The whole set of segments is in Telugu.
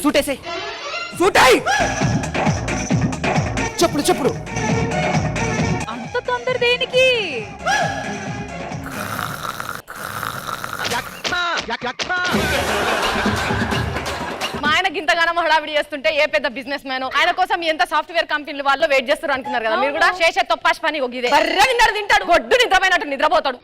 సూట్ వేసే సూట్ అయ్యి చెప్పుడు చెప్పుడు. అంత తొందర దేనికి? మా ఆయనకి ఇంతగానో హడావిడి చేస్తుంటే ఏ పెద్ద బిజినెస్ మ్యాన్ ఆయన కోసం ఎంత సాఫ్ట్వేర్ కంపెనీలు వాళ్ళు వెయిట్ చేస్తారు అనుకున్నారు కదా మీరు కూడా. చేసే తొప్పాష్ పని ఒక ఇదే. బర్రె నిద్ర తింటాడు, గొడ్డు నిద్రపోయినట్టు నిద్రపోతాడు.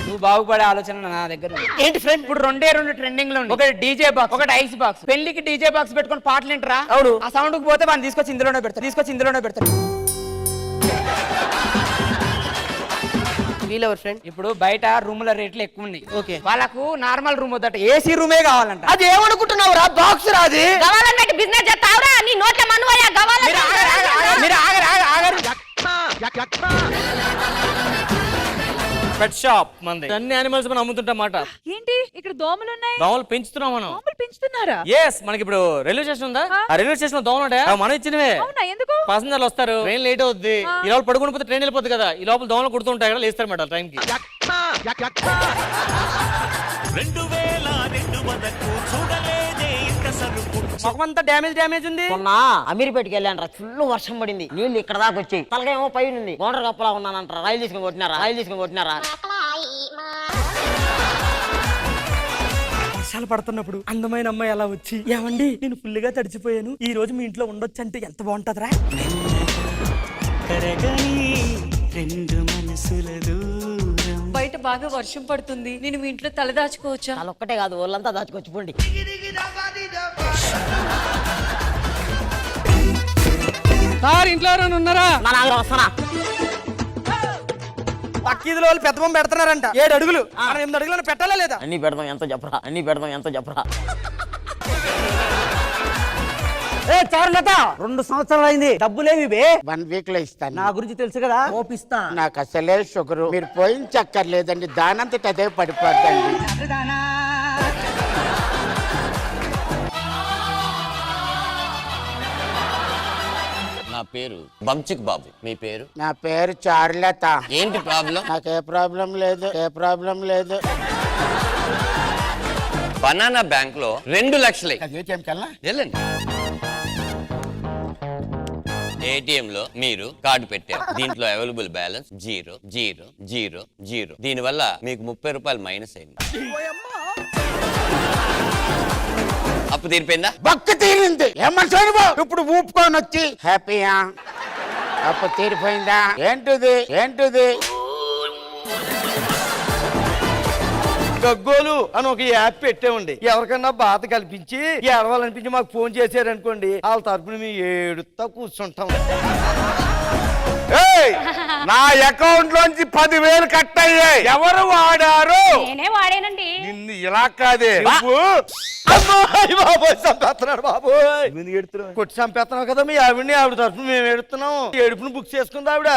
నువ్వు బాగుపడే ఆలోచన నా దగ్గర ఉంది. ఏంటి ఫ్రెండ్? ఇప్పుడు రెండు ట్రెండింగ్ లో ఉంది. ఒకటి డీజే బాక్స్, ఒకటి ఐస్ బాక్స్. పెళ్లికి డీజే బాక్స్ పెట్టుకొని పాటలు వింటరా? అవును. ఆ సౌండ్ కు పోతే వాళ్ళు తీసుకొచ్చి ఇందులోనే పెడతారు. వీళ్ళెవరు ఫ్రెండ్? ఇప్పుడు బయట రూముల రేట్లు ఎక్కువ ఉన్నాయి. ఓకే. వాళ్ళకు నార్మల్ రూమ్ వద్దట, ఏసీ రూమే కావాలంట. అది ఏమనుకుంటున్నావు రా? బాక్స్ రాది. గవాలన్నట్టు బిజినెస్ చేస్తావురా? నీ నోట్ల మనువయ్యా మీరు ఆగరు. పెట్ షాప్ మంది అన్ని యానిమల్స్ మనం అమ్ముతుంటామాట. ఏంటి ఇక్కడ దోమలు ఉన్నాయి? దోమలు పెంచుతున్నాం మనం. దోమలు పెంచుతున్నారా? ఎస్, మనకి ఇప్పుడు రైల్వే స్టేషన్ ఉందా? ఆ రైల్వే స్టేషన్ లో దోమలు ఉంటాయి, మనం ఇచ్చినవే. అవునా? ఎందుకు? పాసెంజర్లు వస్తారు, ట్రైన్ లేట్ అవుద్ది, ఈ లోపల పడుకుని పోతే ట్రైన్ వెళ్ళిపోతుంది కదా, ఈ లోపల దోమలు కుడుతుంటాయి కదా, లేస్తారు మేడం టైం కి. 2002 చూడలేదే ఇంత సరుకు. మొఖమంతా డ్యామేజ్ ఉంది. మొన్న అమీర్పేటకి వెళ్ళాను రా, ఫుల్ వర్షం పడింది, నీళ్లు ఇక్కడ దాకా వచ్చాయి, తలకేమో పైన ఉంది, గోండ్ర కప్పలా ఉన్నానంటారా. రైలు తీసుకుని కొట్టినారా. వర్షాలు పడుతున్నప్పుడు అందమైన అమ్మాయి అలా వచ్చి, ఏమండి నేను ఫుల్ గా తడిచిపోయాను, ఈ రోజు మీ ఇంట్లో ఉండొచ్చు అంటే ఎంత బాగుంటదిరా. బయట బాగా వర్షం పడుతుంది, నేను మీ ఇంట్లో తలదాచుకోవచ్చా? ఒక్కటే కాదు, వాళ్ళంతా దాచుకొచ్చి పోండి. సార్ ఇంట్లో ఎవరైనా ఉన్నారా? నా నాగరా వస్తానా? పక్కీదులో వాళ్ళు పెద్ద బొమ్మ పెడుతున్నారంట, 7 అడుగులు. 8 అడుగులను పెట్టాలా లేదా? అన్ని పెడదాం, ఎంత చెప్పరా. ఏ చారులత, 2 సంవత్సరాలు అయింది, డబ్బులేవి బే? 1 వీక్ లో ఇస్తాను. నా గురించి తెలుసు కదా, ఓపిస్తా. నాకు అసలే షుగరు, మీరు పోయించక్కర్లేదండి, దానంతట అదే పడిపోద్దండి. నా పేరు బంచిక్ బాబు. మీ పేరు? నా పేరు చారులత. ఏంటి ప్రాబ్లం? నాకు ఏ ప్రాబ్లం లేదు. బనానా బ్యాంక్ లో 2 లక్షలు కల్లా వెళ్ళండి. ఏటీఎం లో మీరు కార్డు పెట్టారు, దీంట్లో అవైలబుల్ బ్యాలెన్స్ 0. దీని వల్ల మీకు 30 రూపాయలు మైనస్ అయింది. అప్పు తీరిపోయిందా? బొక్క తీరింది. ఏమనుకోను ఇప్పుడు ఊపుకొని వచ్చి హ్యాపీయా, అప్పు తీరిపోయిందా? ఏంటిది? గగ్గోలు అని ఒక యాప్ పెట్టామండి. ఎవరికన్నా బాధ కల్పించి ఏడవాలనిపించి మాకు ఫోన్ చేశారనుకోండి, వాళ్ళ తరపున మేము ఏడుతా కూర్చుంటాం. నా అకౌంట్ లోంచి 10,000 కట్ అయ్యాయి. ఎవరు వాడారు? నేనే వాడేనండి. నిన్ను ఇలా కాదే, చంపేస్తున్నాడు బాబోయ్. కొట్టి చంపేస్తున్నావు కదా మీ ఆవిడని, ఆవిడ తరపున మేము ఏడుతున్నాం. ఏడుపుని బుక్ చేసుకుంది ఆవిడ.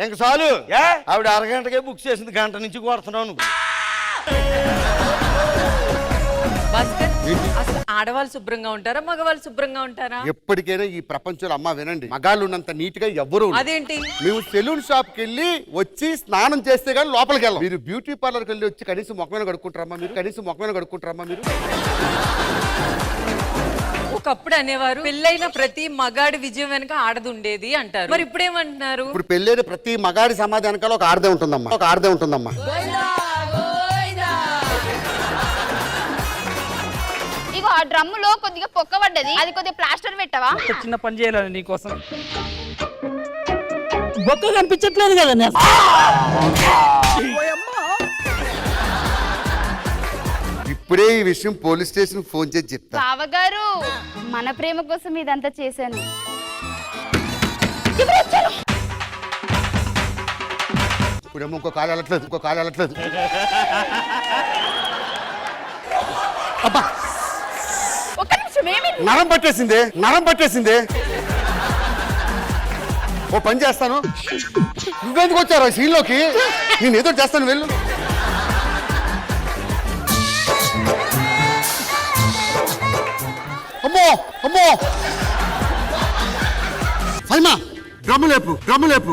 ఇంక చాలు, ఆవిడ అరగంటకే బుక్ చేసింది, గంట నుంచి కొడుతున్నావు నువ్వు. అసలు ఆడవాళ్ళు శుభ్రంగా ఉంటారా, మగవాళ్ళు శుభ్రంగా ఉంటారా? ఎప్పటికైనా ఈ ప్రపంచంలో అమ్మ వినండి, మగాళ్ళు ఉన్నంత నీట్ గా ఎవ్వరు. అదేంటి? మేము సెలూన్ షాప్ కి వెళ్ళి వచ్చి స్నానం చేస్తే గానీ లోపలికి వెళ్ళాం. మీరు బ్యూటీ పార్లర్ కి వెళ్ళి వచ్చి కనీసం ముఖమైన కడుక్కుంటారమ్మా మీరు? ఒకప్పుడు అనేవారు పెళ్ళైన ప్రతి మగాడి విజయం వెనక ఆడది ఉండేది అంటారు, మరి ఇప్పుడేమంటున్నారు? ఇప్పుడు పెళ్ళైన ప్రతి మగాడి సమాధి వెనకాల ఒక ఆడదే ఉంటుందమ్మా. ఇగో ఆ డ్రమ్ములో కొద్దిగా పొక్క పడ్డది, అది కొద్దిగా ప్లాస్టర్ పెట్టవా? చిన్న పని చేయాలి నీకోసం. బొక్క కనిపించట్లేదు కదా. ఇప్పుడే ఈ విషయం పోలీస్ స్టేషన్ ఫోన్ చేసి చెప్తా. బావగారు, మన ప్రేమ కోసం ఇదంతా చేశాను. ఇప్పుడేమో ఇంకో కాలు వెళ్ళట్లేదు. అబ్బా, ఒక్క నిమిషం, నరం పట్టేసింది. ఓ పని చేస్తాను, నువ్వెందుకు వచ్చారు సీన్లోకి? నేను ఏదో చేస్తాను, వెళ్ళు. అమ్మో డ్రమ్ము లేపు డ్రమ్ము లేపు.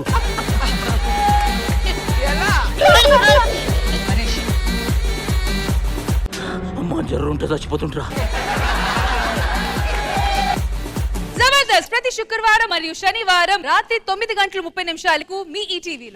అమ్మా జర్రు ఉంటే చచ్చిపోతుంటరా. జబర్దస్త్ ప్రతి శుక్రవారం మరియు శనివారం రాత్రి 9:30 మీ ఈటీవీలో.